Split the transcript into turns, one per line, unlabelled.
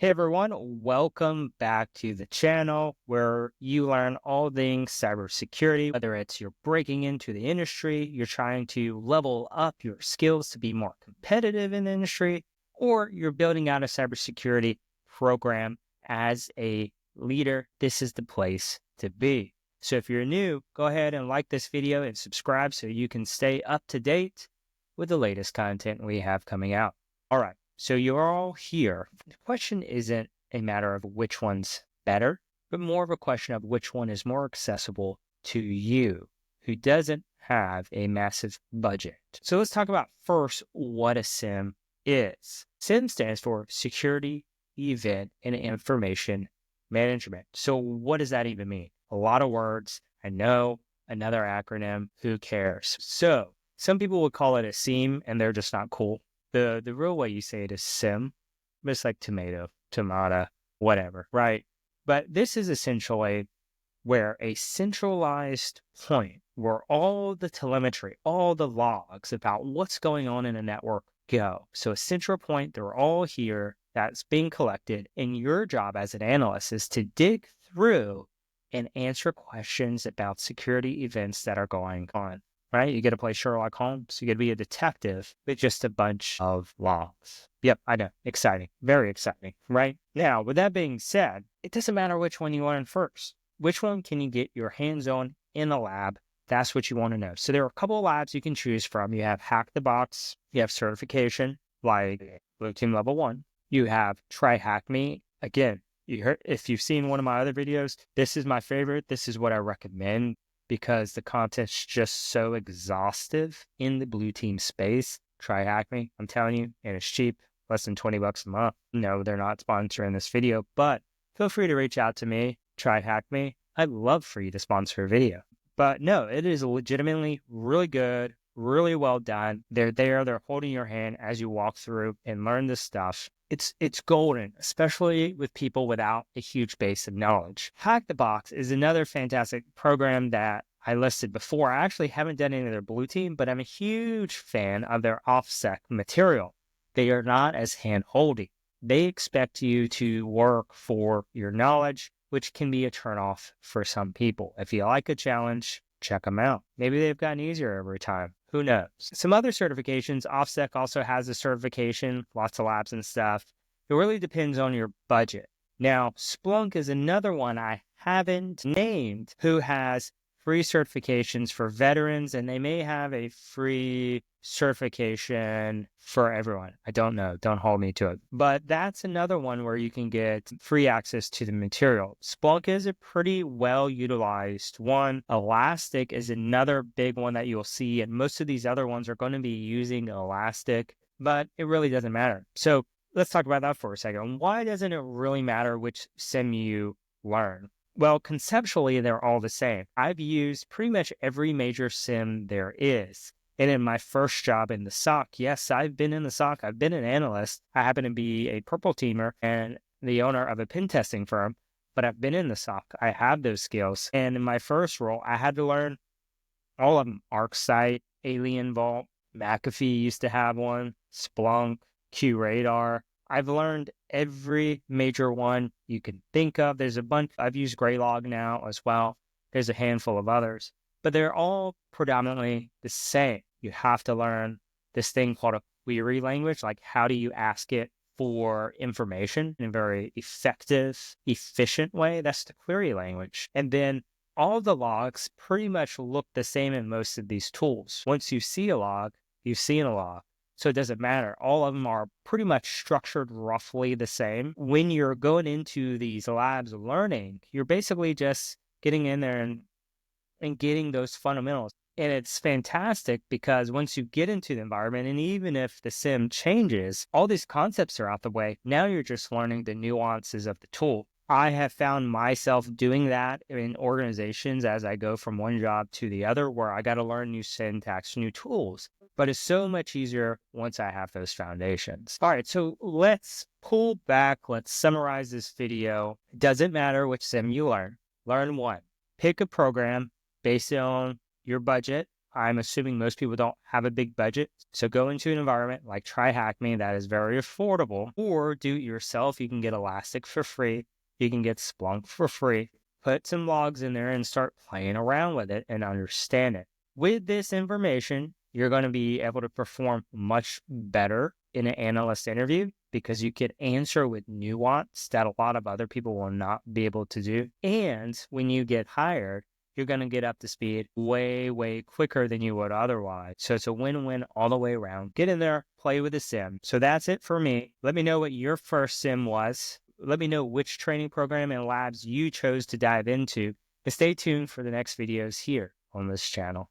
Hey everyone, welcome back to the channel where you learn all things cybersecurity, whether it's you're breaking into the industry, you're trying to level up your skills to be more competitive in the industry, or you're building out a cybersecurity program as a leader. This is the place to be. So if you're new, go ahead and like this video and subscribe so you can stay up to date with the latest content we have coming out. All right. So you're all here. The question isn't a matter of which one's better, but more of a question of which one is more accessible to you who doesn't have a massive budget. So let's talk about first what a SIEM is. SIEM stands for Security, Event, and Information Management. So what does that even mean? A lot of words. I know, another acronym. Who cares? So some people would call it a SIEM and they're just not cool. The real way you say it is SIM, but it's like tomato, whatever, right? But this is essentially where a centralized point where all the telemetry, all the logs about what's going on in a network go. So a central point, they're all here, that's being collected, and your job as an analyst is to dig through and answer questions about security events that are going on. Right? You get to play Sherlock Holmes. You get to be a detective with just a bunch of logs. Yep, I know. Exciting. Very exciting, right? Now, with that being said, it doesn't matter which one you learn first. Which one can you get your hands on in the lab? That's what you want to know. So there are a couple of labs you can choose from. You have Hack the Box. You have certification, like Blue Team Level 1. You have Try Hack Me. Again, if you've seen one of my other videos, this is my favorite. This is what I recommend, because the content's just so exhaustive in the blue team space. Try Hack Me, I'm telling you, and it's cheap, less than $20 a month. No, they're not sponsoring this video, but feel free to reach out to me. Try Hack Me. I'd love for you to sponsor a video. But no, it is legitimately really good, really well done. They're there, they're holding your hand as you walk through and learn this stuff. It's golden, especially with people without a huge base of knowledge. Hack the Box is another fantastic program that I listed before. I actually haven't done any of their blue team, but I'm a huge fan of their OffSec material. They are not as hand-holdy. They expect you to work for your knowledge, which can be a turnoff for some people. If you like a challenge, check them out. Maybe they've gotten easier every time. Who knows? Some other certifications, OffSec also has a certification, lots of labs and stuff. It really depends on your budget. Now, Splunk is another one I haven't named who has free certifications for veterans, and they may have a free certification for everyone. I don't know. Don't hold me to it. But that's another one where you can get free access to the material. Splunk is a pretty well utilized one. Elastic is another big one that you'll see, and most of these other ones are going to be using Elastic, but it really doesn't matter. So let's talk about that for a second. Why doesn't it really matter which SIM you learn? Well, conceptually, they're all the same. I've used pretty much every major SIM there is. And in my first job in the SOC, yes, I've been in the SOC. I've been an analyst. I happen to be a purple teamer and the owner of a pen testing firm, but I've been in the SOC. I have those skills. And in my first role, I had to learn all of them. ArcSight, Alien Vault, McAfee used to have one, Splunk, QRadar. I've learned every major one you can think of. There's a bunch. I've used Graylog now as well. There's a handful of others, but they're all predominantly the same. You have to learn this thing called a query language. Like, how do you ask it for information in a very effective, efficient way? That's the query language. And then all the logs pretty much look the same in most of these tools. Once you see a log, you've seen a log. So it doesn't matter. All of them are pretty much structured roughly the same. When you're going into these labs learning, you're basically just getting in there and getting those fundamentals. And it's fantastic because once you get into the environment, and even if the SIM changes, all these concepts are out the way. Now you're just learning the nuances of the tool. I have found myself doing that in organizations as I go from one job to the other, where I got to learn new syntax, new tools. But it's so much easier once I have those foundations. All right, so let's pull back. Let's summarize this video. It doesn't matter which SIM you learn. Learn one. Pick a program based on your budget. I'm assuming most people don't have a big budget. So go into an environment like TryHackMe that is very affordable, or do it yourself. You can get Elastic for free. You can get Splunk for free. Put some logs in there and start playing around with it and understand it. With this information, you're going to be able to perform much better in an analyst interview because you could answer with nuance that a lot of other people will not be able to do. And when you get hired, you're going to get up to speed way, way quicker than you would otherwise. So it's a win-win all the way around. Get in there, play with the SIEM. So that's it for me. Let me know what your first SIEM was. Let me know which training program and labs you chose to dive into. And stay tuned for the next videos here on this channel.